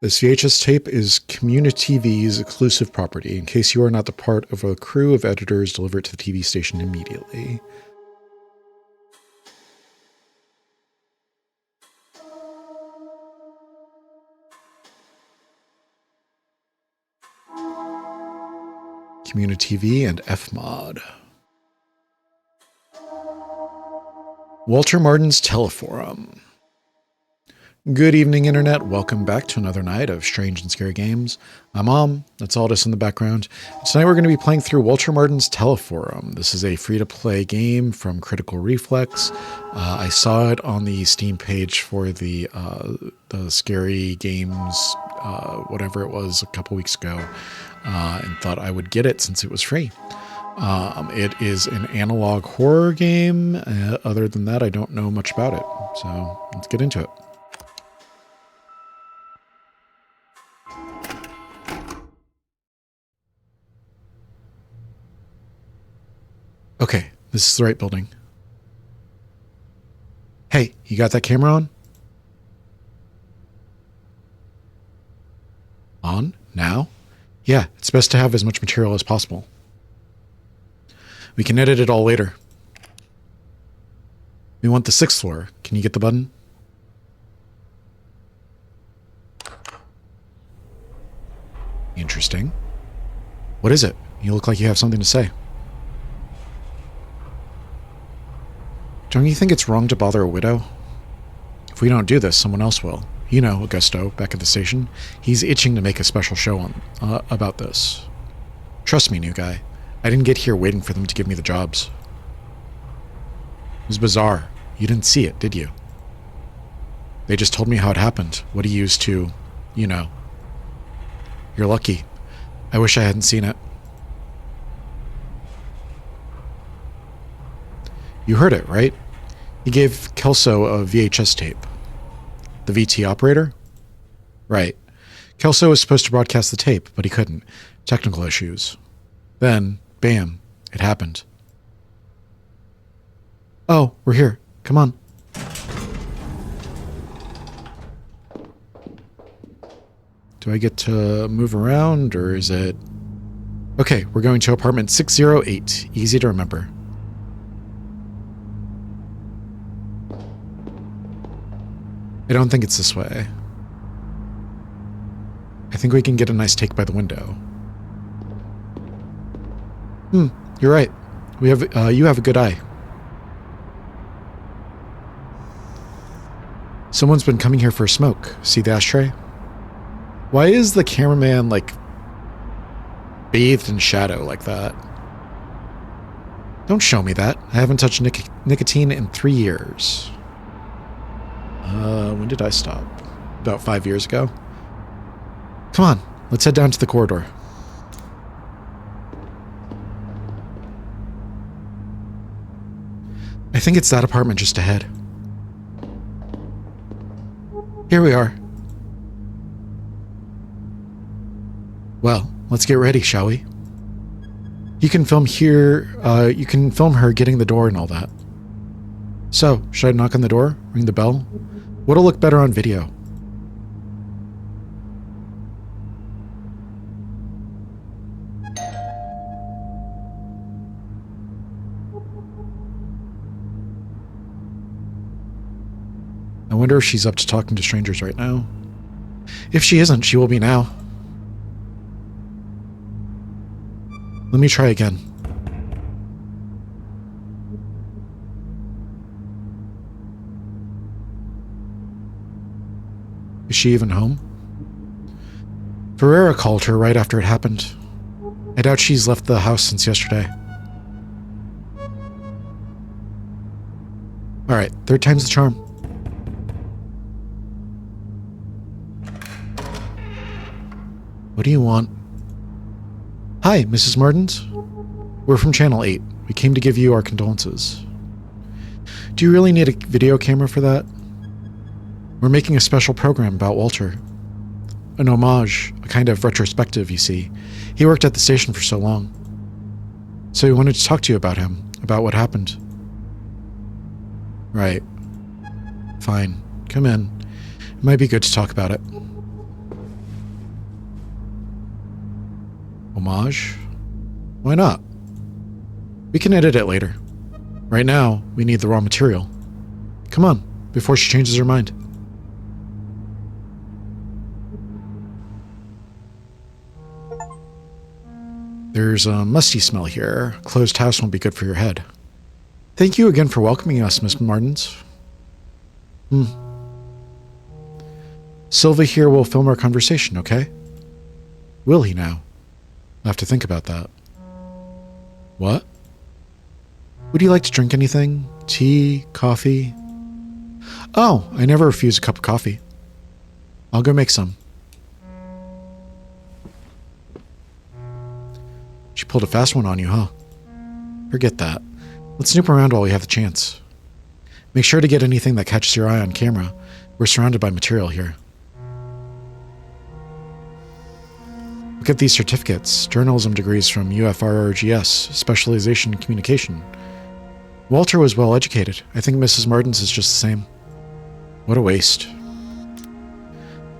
This VHS tape is Community TV's exclusive property. In case you are not the part of a crew of editors, deliver it to the TV station immediately. Community TV and Fmod. Walter Martin's Teleforum. Good evening, Internet. Welcome back to another night of strange and scary games. I'm Mom. That's Aldous in the background. Tonight we're going to be playing through Walter Martin's Teleforum. This is a free-to-play game from Critical Reflex. I saw it on the Steam page for the Scary Games, whatever it was, a couple weeks ago, and thought I would get it since it was free. It is an analog horror game. Other than that, I don't know much about it. So let's get into it. Okay, this is the right building. Hey, you got that camera on? On? Now? Yeah, it's best to have as much material as possible. We can edit it all later. We want the 6th floor. Can you get the button? Interesting. What is it? You look like you have something to say. Don't you think it's wrong to bother a widow? If we don't do this, someone else will. You know, Augusto, back at the station. He's itching to make a special show on about this. Trust me, new guy. I didn't get here waiting for them to give me the jobs. It was bizarre. You didn't see it, did you? They just told me how it happened, what he used to, you know. You're lucky. I wish I hadn't seen it. You heard it, right? He gave Kelso a VHS tape. The VT operator? Right. Kelso was supposed to broadcast the tape, but he couldn't. Technical issues. Then, bam, it happened. Oh, we're here. Come on. Do I get to move around, or is it... Okay, we're going to apartment 608. Easy to remember. I don't think it's this way. I think we can get a nice take by the window. You're right. You have a good eye. Someone's been coming here for a smoke. See the ashtray? Why is the cameraman, like, bathed in shadow like that? Don't show me that. I haven't touched nicotine in 3 years. When did I stop? About 5 years ago? Come on, let's head down to the corridor. I think it's that apartment just ahead. Here we are. Well, let's get ready, shall we? You can film here, you can film her getting the door and all that. So, should I knock on the door? Ring the bell? What'll look better on video? I wonder if she's up to talking to strangers right now. If she isn't, she will be now. Let me try again. Is she even home? Ferreira called her right after it happened. I doubt she's left the house since yesterday. Alright, 3rd time's the charm. What do you want? Hi, Mrs. Martins. We're from Channel 8. We came to give you our condolences. Do you really need a video camera for that? We're making a special program about Walter. An homage, a kind of retrospective, you see. He worked at the station for so long. So we wanted to talk to you about him, about what happened. Right. Fine. Come in. It might be good to talk about it. Homage? Why not? We can edit it later. Right now, we need the raw material. Come on, before she changes her mind. There's a musty smell here. A closed house won't be good for your head. Thank you again for welcoming us, Miss Martins. Silva here will film our conversation, okay? Will he now? I'll have to think about that. What? Would you like to drink anything? Tea? Coffee? Oh, I never refuse a cup of coffee. I'll go make some. She pulled a fast one on you, huh? Forget that. Let's snoop around while we have the chance. Make sure to get anything that catches your eye on camera. We're surrounded by material here. Look at these certificates. Journalism degrees from UFRRGS, specialization in communication. Walter was well educated. I think Mrs. Martins is just the same. What a waste.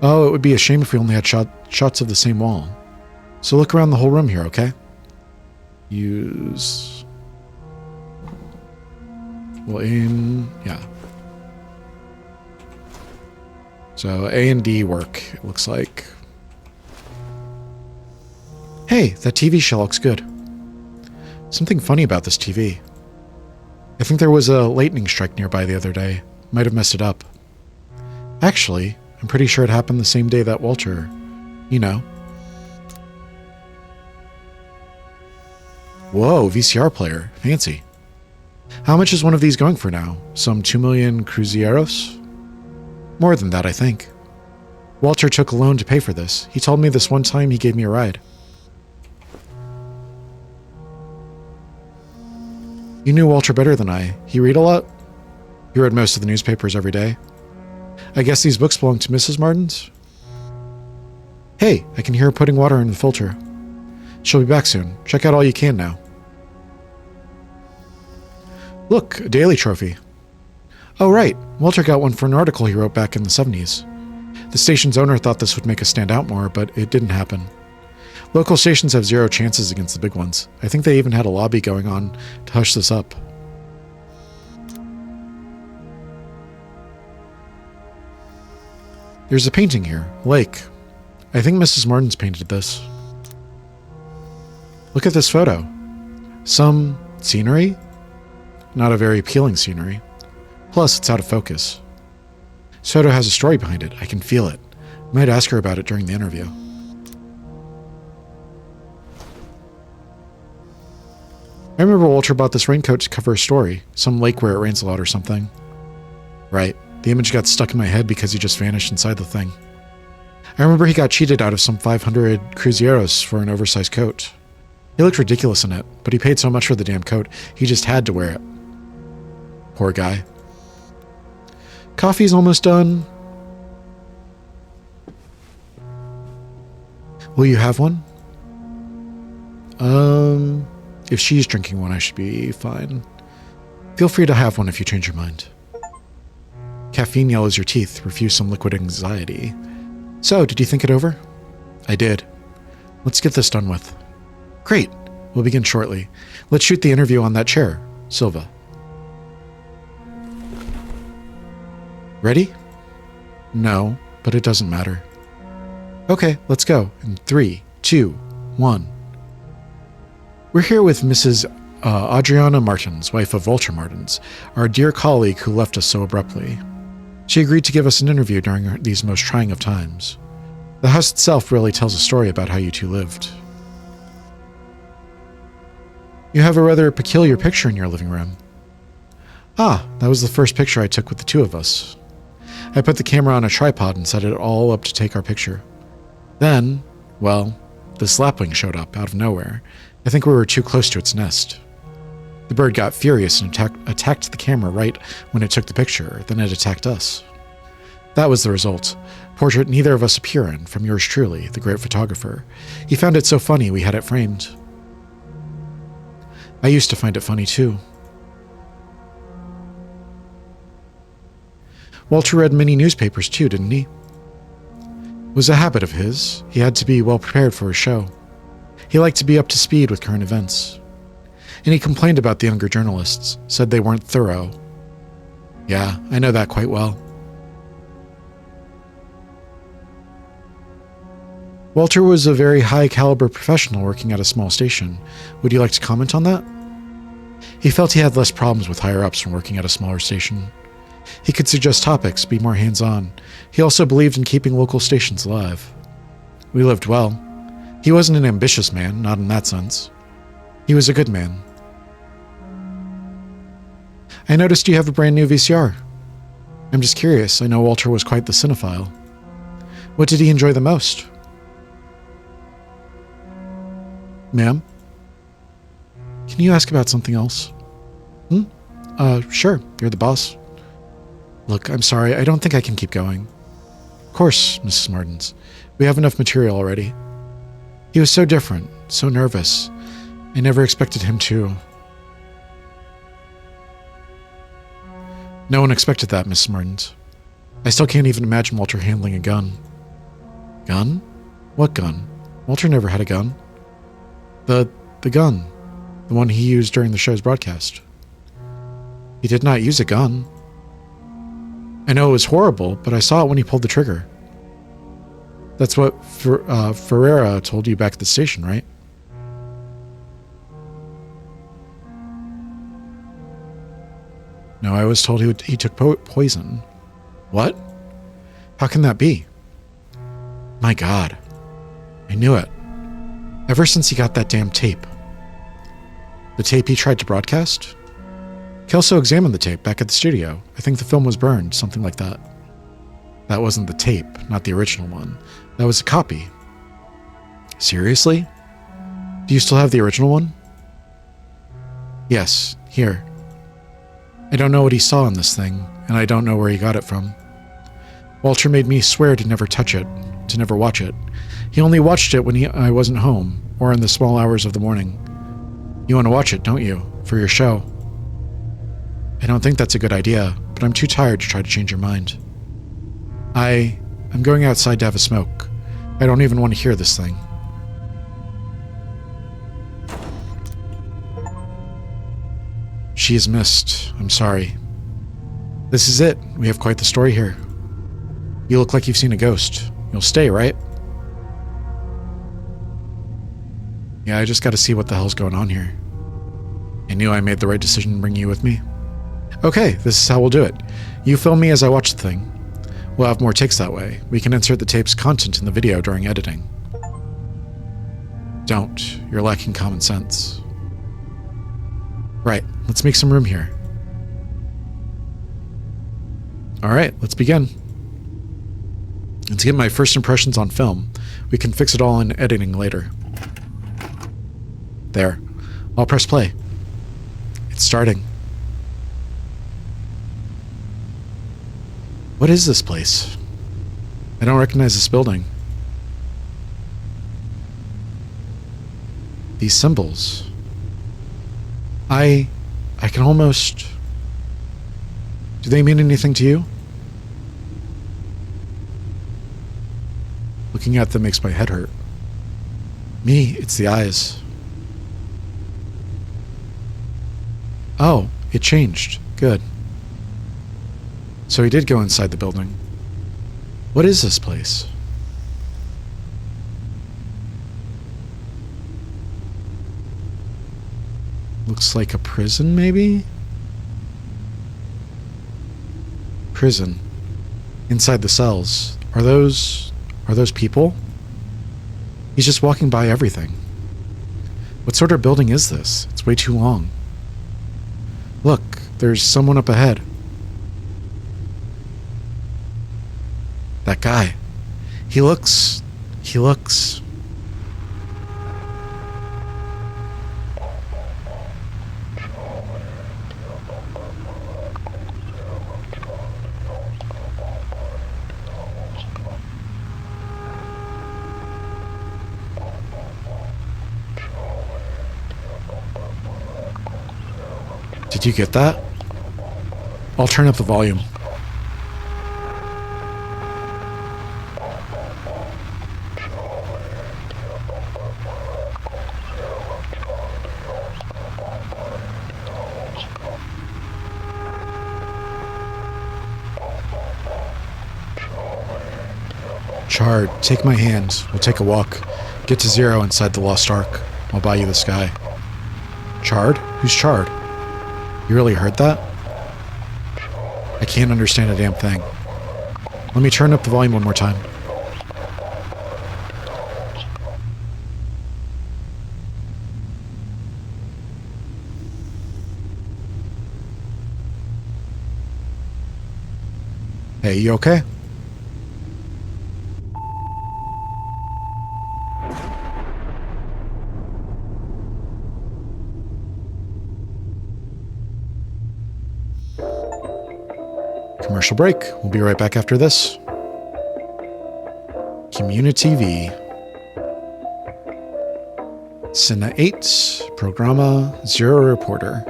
Oh, it would be a shame if we only had shots of the same wall. So look around the whole room here, okay? Use... well, yeah. So A and D work, it looks like. Hey, that TV show looks good. Something funny about this TV. I think there was a lightning strike nearby the other day. Might have messed it up. Actually, I'm pretty sure it happened the same day that Walter... you know. Whoa, VCR player. Fancy. How much is one of these going for now? Some 2 million cruzeros? More than that, I think. Walter took a loan to pay for this. He told me this one time he gave me a ride. You knew Walter better than I. He read a lot? He read most of the newspapers every day. I guess these books belong to Mrs. Martins? Hey, I can hear her putting water in the filter. She'll be back soon. Check out all you can now. Look, a daily trophy. Oh, right. Walter got one for an article he wrote back in the 70s. The station's owner thought this would make us stand out more, but it didn't happen. Local stations have zero chances against the big ones. I think they even had a lobby going on to hush this up. There's a painting here, a lake. I think Mrs. Martins painted this. Look at this photo. Some scenery? Not a very appealing scenery. Plus, it's out of focus. Soto has a story behind it. I can feel it. I might ask her about it during the interview. I remember Walter bought this raincoat to cover a story. Some lake where it rains a lot or something. Right. The image got stuck in my head because he just vanished inside the thing. I remember he got cheated out of some 500 cruzeros for an oversized coat. He looked ridiculous in it, but he paid so much for the damn coat, he just had to wear it. Poor guy. Coffee's almost done. Will you have one? If she's drinking one, I should be fine. Feel free to have one if you change your mind. Caffeine yellows your teeth. Refuse some liquid anxiety. So, did you think it over? I did. Let's get this done with. Great. We'll begin shortly. Let's shoot the interview on that chair. Silva. Ready? No, but it doesn't matter. Okay, let's go. In 3, 2, 1. We're here with Mrs. Adriana Martins, wife of Walter Martins, our dear colleague who left us so abruptly. She agreed to give us an interview during these most trying of times. The house itself really tells a story about how you two lived. You have a rather peculiar picture in your living room. Ah, that was the first picture I took with the two of us. I put the camera on a tripod and set it all up to take our picture. Then, well, this lapwing showed up out of nowhere. I think we were too close to its nest. The bird got furious and attacked the camera right when it took the picture, then it attacked us. That was the result. Portrait neither of us appear in, from yours truly, the great photographer. He found it so funny we had it framed. I used to find it funny too. Walter read many newspapers too, didn't he? It was a habit of his. He had to be well prepared for a show. He liked to be up to speed with current events. And he complained about the younger journalists, said they weren't thorough. Yeah, I know that quite well. Walter was a very high-caliber professional working at a small station. Would you like to comment on that? He felt he had less problems with higher-ups from working at a smaller station. He could suggest topics, be more hands-on. He also believed in keeping local stations alive. We lived well. He wasn't an ambitious man, not in that sense. He was a good man. I noticed you have a brand new VCR. I'm just curious. I know Walter was quite the cinephile. What did he enjoy the most? Ma'am? Can you ask about something else? Sure. You're the boss. Look, I'm sorry. I don't think I can keep going. Of course, Mrs. Martins. We have enough material already. He was so different, so nervous. I never expected him to. No one expected that, Mrs. Martins. I still can't even imagine Walter handling a gun. Gun? What gun? Walter never had a gun. The gun. The one he used during the show's broadcast. He did not use a gun. I know it was horrible, but I saw it when he pulled the trigger. That's what Ferreira told you back at the station, right? No, I was told he took poison. What? How can that be? My God. I knew it. Ever since he got that damn tape. The tape he tried to broadcast? Kelso examined the tape back at the studio. I think the film was burned, something like that. That wasn't the tape, not the original one. That was a copy. Seriously? Do you still have the original one? Yes, here. I don't know what he saw in this thing, and I don't know where he got it from. Walter made me swear to never touch it, to never watch it. He only watched it when I wasn't home, or in the small hours of the morning. You want to watch it, don't you? For your show. I don't think that's a good idea, but I'm too tired to try to change your mind. I'm going outside to have a smoke. I don't even want to hear this thing. She is missed. I'm sorry. This is it. We have quite the story here. You look like you've seen a ghost. You'll stay, right? Yeah, I just gotta see what the hell's going on here. I knew I made the right decision bringing you with me. Okay, this is how we'll do it. You film me as I watch the thing. We'll have more takes that way. We can insert the tape's content in the video during editing. Don't. You're lacking common sense. Right, let's make some room here. Alright, let's begin. And to get my first impressions on film, we can fix it all in editing later. There. I'll press play. It's starting. What is this place? I don't recognize this building. These symbols. I can almost... Do they mean anything to you? Looking at them makes my head hurt. Me, it's the eyes. Oh, it changed. Good. So he did go inside the building. What is this place? Looks like a prison, maybe? Prison. Inside the cells. Are those people? He's just walking by everything. What sort of building is this? It's way too long. Look, there's someone up ahead. That guy. He looks... Did you get that? I'll turn up the volume. Chard, take my hand. We'll take a walk. Get to 0 inside the Lost Ark. I'll buy you the sky. Chard? Who's Chard? You really heard that? I can't understand a damn thing. Let me turn up the volume one more time. Hey, you okay? Commercial break. We'll be right back after this. Community V. Cine 8. Programma 0 Reporter.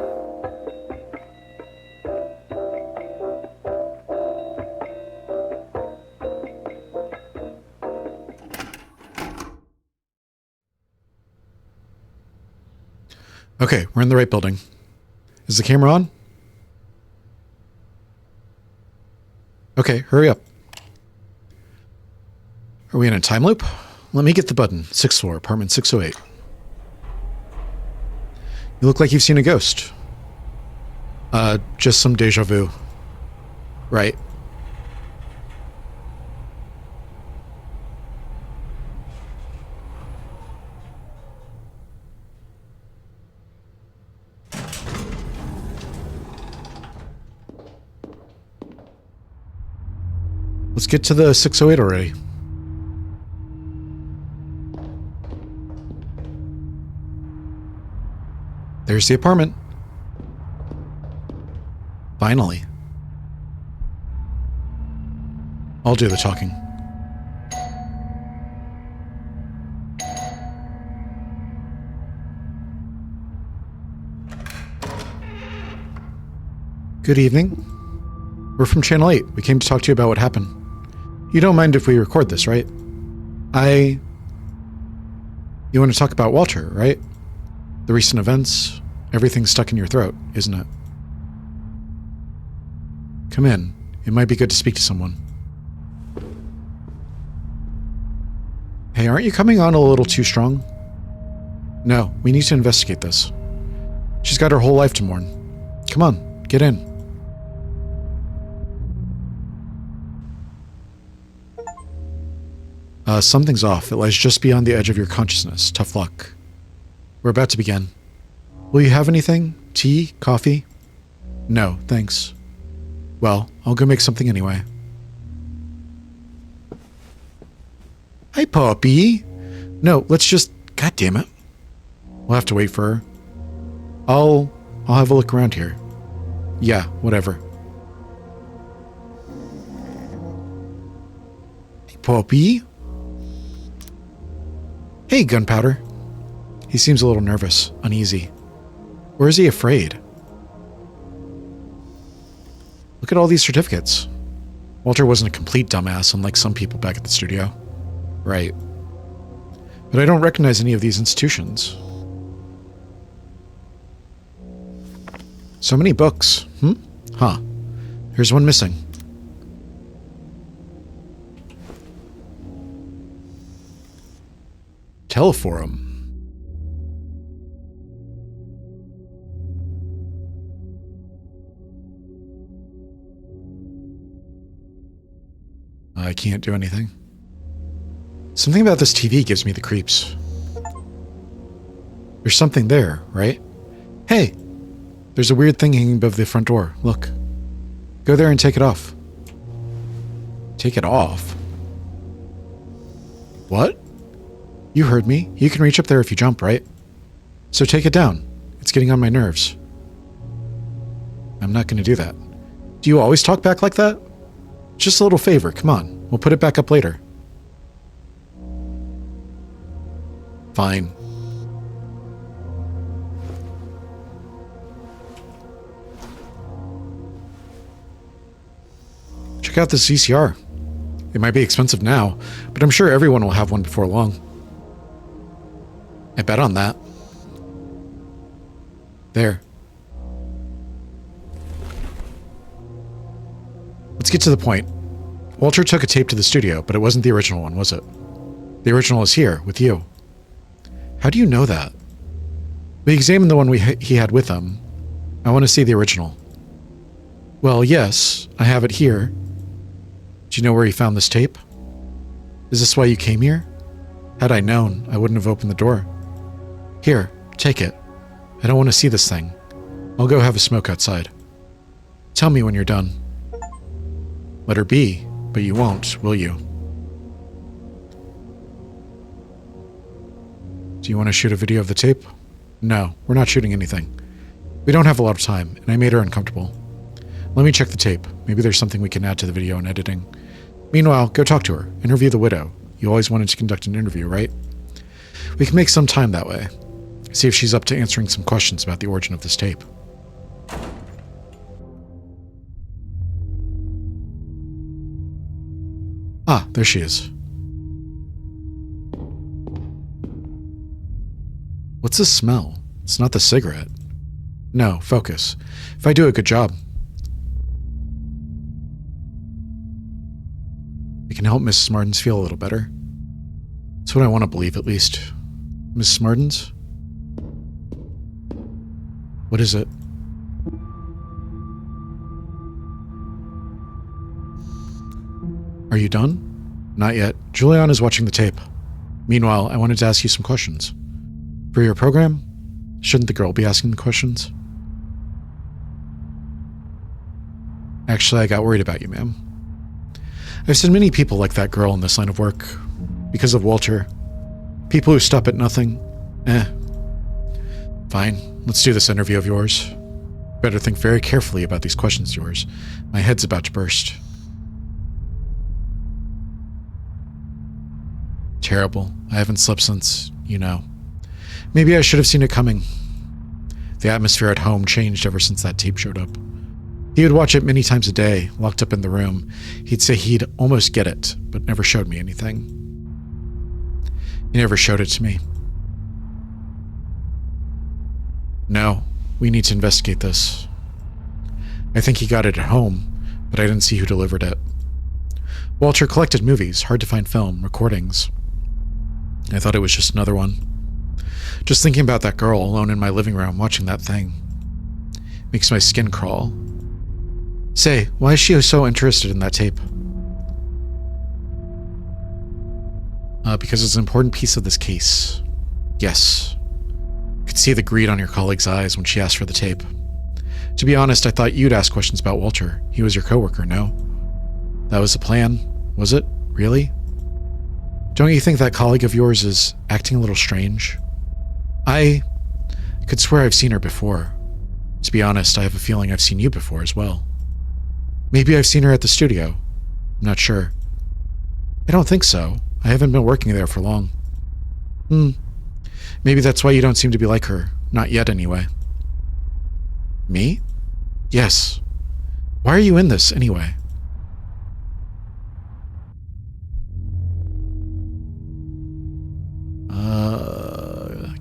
Okay, we're in the right building. Is the camera on? Okay, hurry up. Are we in a time loop? Let me get the button. 6th floor, apartment 608. You look like you've seen a ghost. Just some deja vu. Right. Let's get to the 608 already. There's the apartment. Finally. I'll do the talking. Good evening. We're from Channel 8. We came to talk to you about what happened. You don't mind if we record this, right? You want to talk about Walter, right? The recent events, everything's stuck in your throat, isn't it? Come in. It might be good to speak to someone. Hey, aren't you coming on a little too strong? No, we need to investigate this. She's got her whole life to mourn. Come on, get in. Something's off. It lies just beyond the edge of your consciousness. Tough luck. We're about to begin. Will you have anything? Tea? Coffee? No, thanks. Well, I'll go make something anyway. Hi, Poppy. No, let's just... God damn it. We'll have to wait for her. I'll have a look around here. Yeah, whatever. Hey, Poppy. Hey, Gunpowder. He seems a little nervous, uneasy. Or is he afraid? Look at all these certificates. Walter wasn't a complete dumbass, unlike some people back at the studio. Right. But I don't recognize any of these institutions. So many books. Huh. Here's one missing. Teleforum. I can't do anything. Something about this TV gives me the creeps. There's something there, right? Hey! There's a weird thing hanging above the front door. Look. Go there and take it off. Take it off? What? You heard me. You can reach up there if you jump, right? So take it down. It's getting on my nerves. I'm not going to do that. Do you always talk back like that? Just a little favor. Come on. We'll put it back up later. Fine. Check out this VCR. It might be expensive now, but I'm sure everyone will have one before long. I bet on that. There. Let's get to the point. Walter took a tape to the studio, but it wasn't the original one, was it? The original is here, with you. How do you know that? We examined the one he had with him. I want to see the original. Well, yes, I have it here. Do you know where he found this tape? Is this why you came here? Had I known, I wouldn't have opened the door. Here, take it. I don't want to see this thing. I'll go have a smoke outside. Tell me when you're done. Let her be, but you won't, will you? Do you want to shoot a video of the tape? No, we're not shooting anything. We don't have a lot of time, and I made her uncomfortable. Let me check the tape. Maybe there's something we can add to the video in editing. Meanwhile, go talk to her. Interview the widow. You always wanted to conduct an interview, right? We can make some time that way. See if she's up to answering some questions about the origin of this tape. Ah, there she is. What's this smell? It's not the cigarette. No, focus. If I do a good job. It can help Mrs. Martins feel a little better. That's what I want to believe, at least. Mrs. Martins? What is it? Are you done? Not yet. Julian is watching the tape. Meanwhile, I wanted to ask you some questions. For your program? Shouldn't the girl be asking the questions? Actually, I got worried about you, ma'am. I've seen many people like that girl in this line of work. Because of Walter. People who stop at nothing. Fine, let's do this interview of yours. Better think very carefully about these questions of yours. My head's about to burst. Terrible. I haven't slept since, you know. Maybe I should have seen it coming. The atmosphere at home changed ever since that tape showed up. He would watch it many times a day, locked up in the room. He'd say he'd almost get it, but never showed me anything. He never showed it to me. No, we need to investigate this. I think he got it at home, but I didn't see who delivered it. Walter collected movies, hard to find film, recordings. I thought it was just another one. Just thinking about that girl alone in my living room watching that thing makes my skin crawl. Say, why is she so interested in that tape? Because it's an important piece of this case. Yes. I could see the greed on your colleague's eyes when she asked for the tape. To be honest, I thought you'd ask questions about Walter. He was your coworker, no? That was the plan, was it? Really? Don't you think that colleague of yours is acting a little strange? I could swear I've seen her before. To be honest, I have a feeling I've seen you before as well. Maybe I've seen her at the studio. I'm not sure. I don't think so. I haven't been working there for long. Maybe that's why you don't seem to be like her. Not yet, anyway. Me? Yes. Why are you in this, anyway?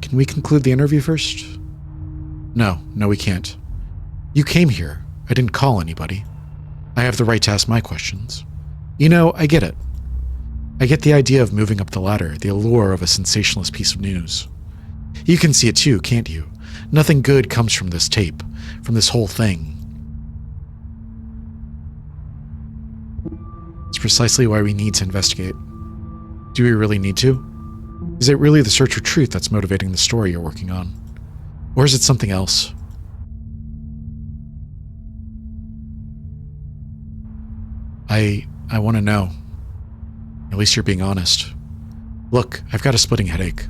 Can we conclude the interview first? No, we can't. You came here. I didn't call anybody. I have the right to ask my questions. You know, I get it. I get the idea of moving up the ladder, the allure of a sensationalist piece of news. You can see it too, can't you? Nothing good comes from this tape, from this whole thing. It's precisely why we need to investigate. Do we really need to? Is it really the search for truth that's motivating the story you're working on? Or is it something else? I want to know. At least you're being honest. Look, I've got a splitting headache.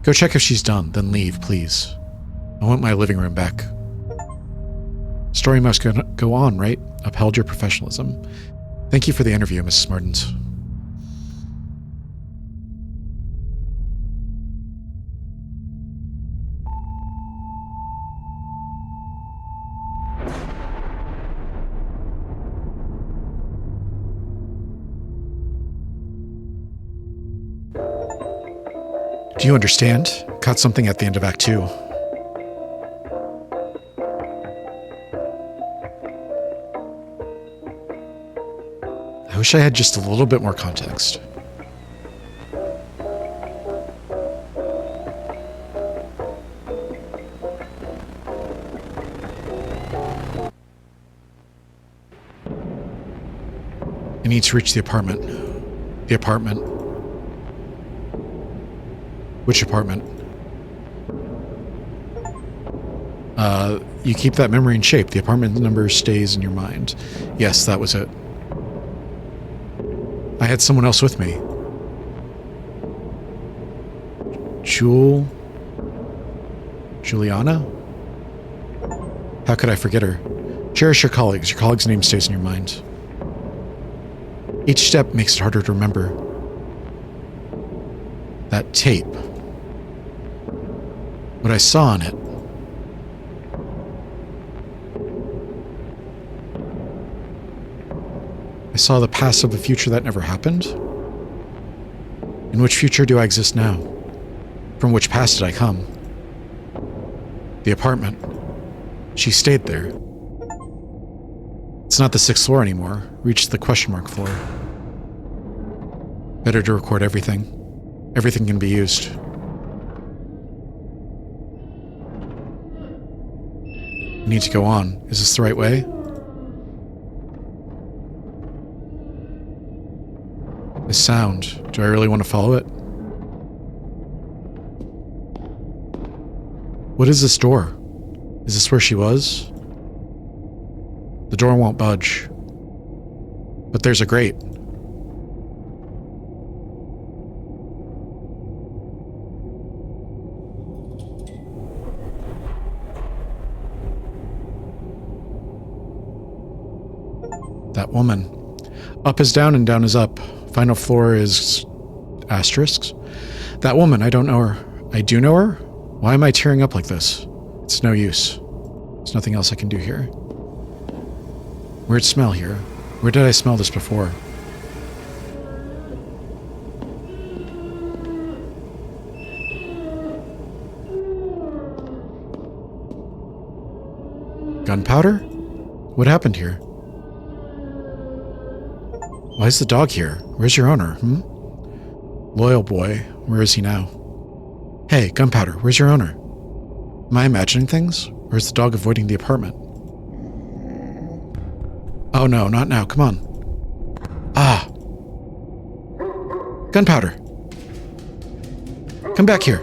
Go check if she's done, then leave, please. I want my living room back. Story must go on, right? Upheld your professionalism. Thank you for the interview, Mrs. Martins. Do you understand? Caught something at the end of Act 2. I was wish I had just a little bit more context. I need to reach the apartment. The apartment. Which apartment? You keep that memory in shape. The apartment number stays in your mind. Yes, that was it. I had someone else with me. Juliana? How could I forget her? Cherish your colleagues. Your colleague's name stays in your mind. Each step makes it harder to remember. That tape. What I saw on it. I saw the past of the future that never happened. In which future do I exist now? From which past did I come? The apartment. She stayed there. It's not the 6th floor anymore. Reached the question mark floor. Better to record everything. Everything can be used. I need to go on. Is this the right way? This sound. Do I really want to follow it? What is this door? Is this where she was? The door won't budge. But there's a grate. That woman. Up is down and down is up. Final floor is asterisks. That woman, I don't know her. I do know her? Why am I tearing up like this? It's no use. There's nothing else I can do here. Weird smell here. Where did I smell this before? Gunpowder? What happened here? Why is the dog here? Where's your owner, Loyal boy. Where is he now? Hey, Gunpowder, where's your owner? Am I imagining things? Or is the dog avoiding the apartment? Oh no, not now. Come on. Ah. Gunpowder. Come back here.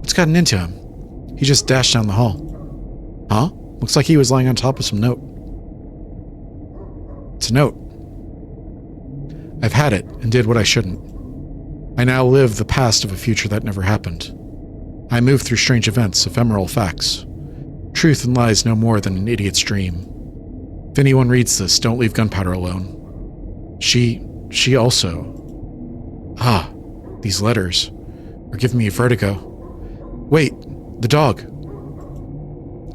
What's gotten into him? He just dashed down the hall. Huh? Looks like he was lying on top of some note. It's a note. I've had it and did what I shouldn't. I now live the past of a future that never happened. I move through strange events, ephemeral facts. Truth and lies no more than an idiot's dream. If anyone reads this, don't leave Gunpowder alone. She also... Ah, these letters are giving me a vertigo. Wait, the dog.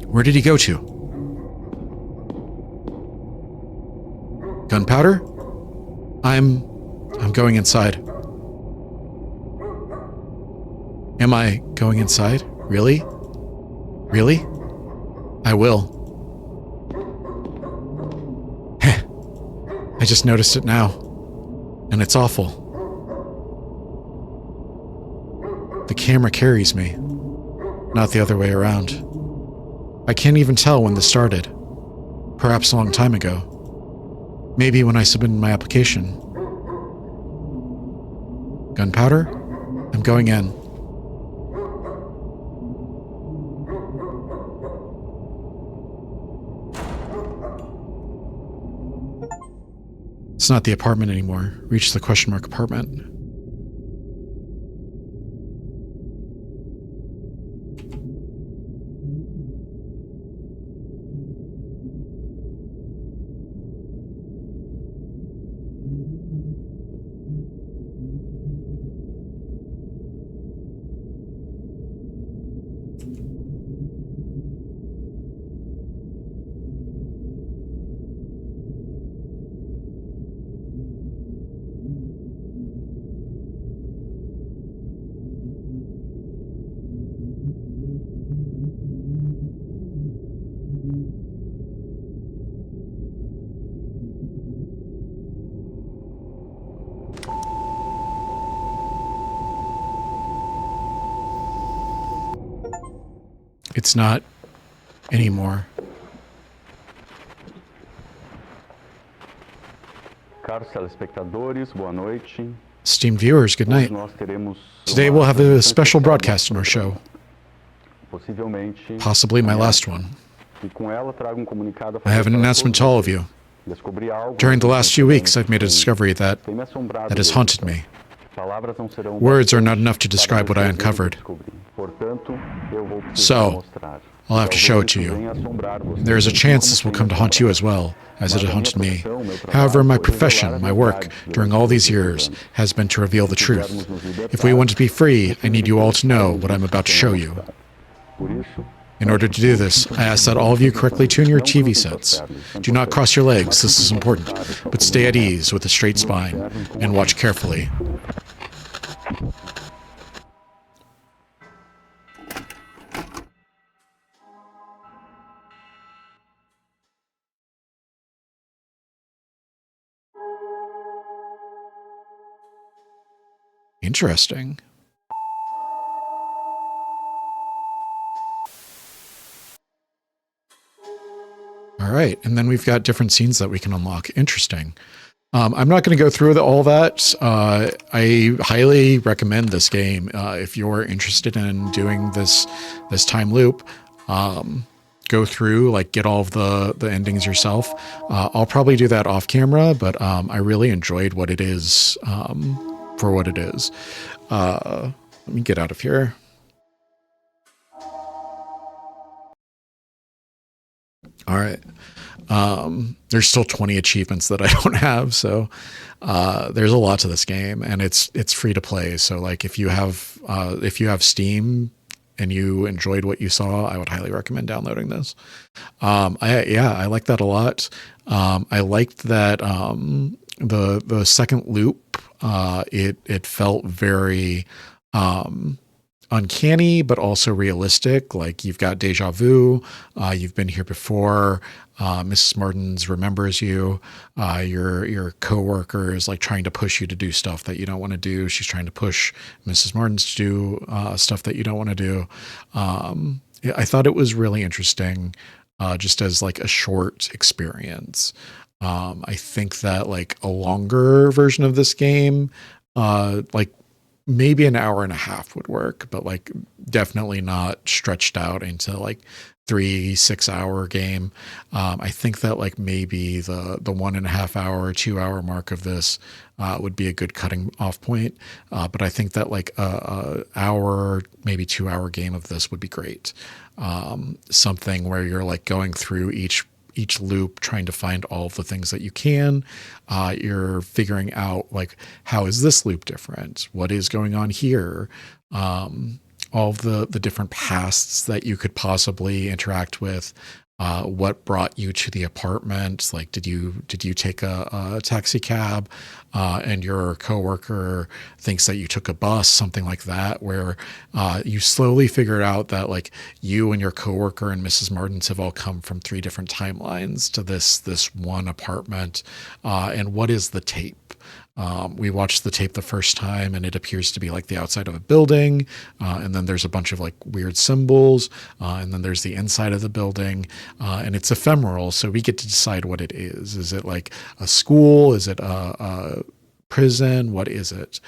Where did he go to? Gunpowder? I'm going inside. Am I going inside? Really? Really? I will. Heh. I just noticed it now. And it's awful. The camera carries me. Not the other way around. I can't even tell when this started. Perhaps a long time ago. Maybe when I submitted my application. Gunpowder? I'm going in. It's not the apartment anymore. Reach the question mark apartment. It's not anymore. Caros telespectadores, boa noite. Esteemed viewers, good night. Today we'll have a special broadcast on our show. Possibly my last one. I have an announcement to all of you. During the last few weeks, I've made a discovery that has haunted me. Words are not enough to describe what I uncovered. So, I'll have to show it to you. There is a chance this will come to haunt you as well, as it haunted me. However, my profession, my work, during all these years, has been to reveal the truth. If we want to be free, I need you all to know what I'm about to show you. In order to do this, I ask that all of you correctly tune your TV sets. Do not cross your legs, this is important, but stay at ease with a straight spine, and watch carefully. Interesting. All right, and then we've got different scenes that we can unlock. Interesting. I'm not going to go through all that. I highly recommend this game if you're interested in doing this time loop. Go through, like, get all of the endings yourself. I'll probably do that off camera, but I really enjoyed what it is for what it is. Let me get out of here. All right. There's still 20 achievements that I don't have, so there's a lot to this game, and it's free to play. So, like, if you have Steam and you enjoyed what you saw, I would highly recommend downloading this. I like that a lot. I liked that the second loop. It felt very uncanny, but also realistic. Like, you've got deja vu. You've been here before. Mrs. Martins remembers you. Your coworker is, like, trying to push you to do stuff that you don't want to do. She's trying to push Mrs. Martins to do stuff that you don't want to do. I thought it was really interesting, just as, like, a short experience. I think that, like, a longer version of this game, like, maybe an hour and a half would work, but, like, definitely not stretched out into, like, 3-6 hour game. I think that, like, maybe the 1.5 hour, 2 hour mark of this would be a good cutting off point. But I think that, like, a hour, maybe 2 hour game of this would be great. Something where you're, like, going through each loop, trying to find all of the things that you can. You're figuring out, like, how is this loop different? What is going on here? All of the different pasts that you could possibly interact with. What brought you to the apartment? Like, did you take a taxi cab, and your coworker thinks that you took a bus, something like that, where you slowly figured out that, like, you and your coworker and Mrs. Martins have all come from 3 different timelines to this one apartment. And what is the tape? We watched the tape the first time, and it appears to be, like, the outside of a building, and then there's a bunch of, like, weird symbols, and then there's the inside of the building, and it's ephemeral, so we get to decide what it is. Is it, like, a school? Is it a prison? What is it?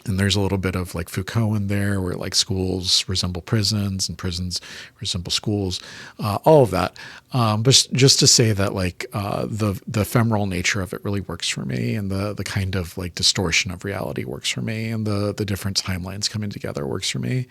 And there's a little bit of, like, Foucault in there, where, like, schools resemble prisons and prisons resemble schools, all of that. But just to say that, like, the ephemeral nature of it really works for me, and the kind of, like, distortion of reality works for me, and the different timelines coming together works for me.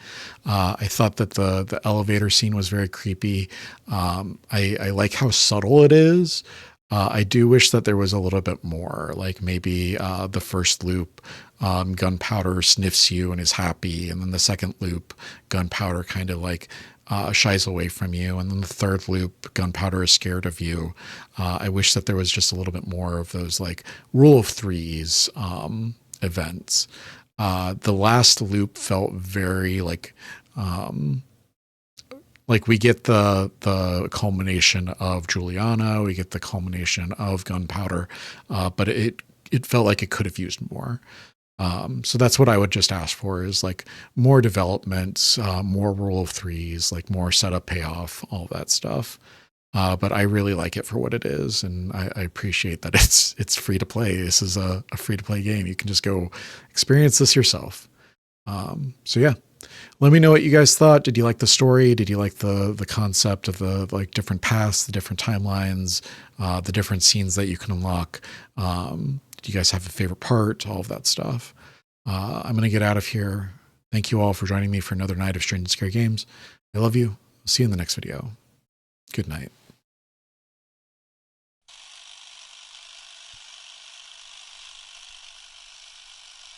I thought that the elevator scene was very creepy. I like how subtle it is. I do wish that there was a little bit more, like, maybe the first loop, Gunpowder sniffs you and is happy, and then the second loop, Gunpowder kind of, like, shies away from you, and then the third loop, Gunpowder is scared of you. I wish that there was just a little bit more of those, like, rule of threes events. The last loop felt very, like we get the culmination of Juliana, we get the culmination of Gunpowder, but it felt like it could have used more. So that's what I would just ask for, is like more development, more rule of threes, like more setup payoff, all that stuff. But I really like it for what it is, and I appreciate that it's free to play. This is a free to play game. You can just go experience this yourself. So yeah, let me know what you guys thought. Did you like the story? Did you like the concept of the like different paths, the different timelines, the different scenes that you can unlock? Did you guys have a favorite part? All of that stuff. I'm gonna get out of here. Thank you all for joining me for another night of Strange and Scary Games. I love you. See you in the next video. Good night.